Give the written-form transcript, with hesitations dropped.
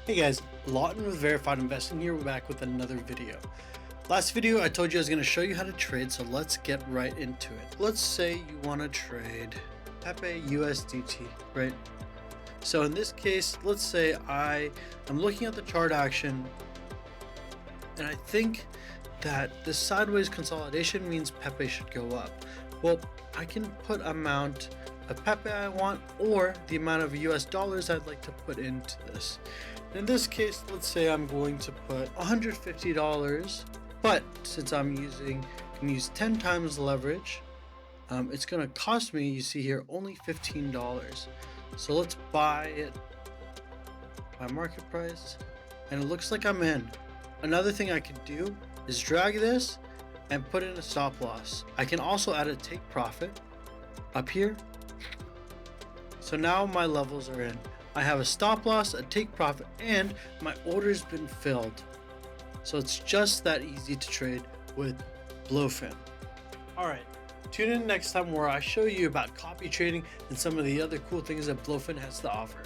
Hey guys, Lawton with Verified Investing here. We're back with another video. Last video I told you I was going to show you how to trade, so let's get right into it. Let's say you want to trade Pepe USDT, right? So in this case, let's say I'm looking at the chart action and I think that this sideways consolidation means Pepe should go up. Well, I can put amount of Pepe I want or the amount of US dollars I'd like to put into this. In this case, let's say I'm going to put $150, but since I'm can use 10 times leverage, it's going to cost me, you see here, only $15. So let's buy it by market price, and it looks like I'm in. Another thing I could do is drag this and put in a stop loss. I can also add a take profit up here. So now my levels are in. I have a stop loss, a take profit, and my order's been filled. So it's just that easy to trade with Blofin. Alright, tune in next time where I show you about copy trading and some of the other cool things that Blofin has to offer.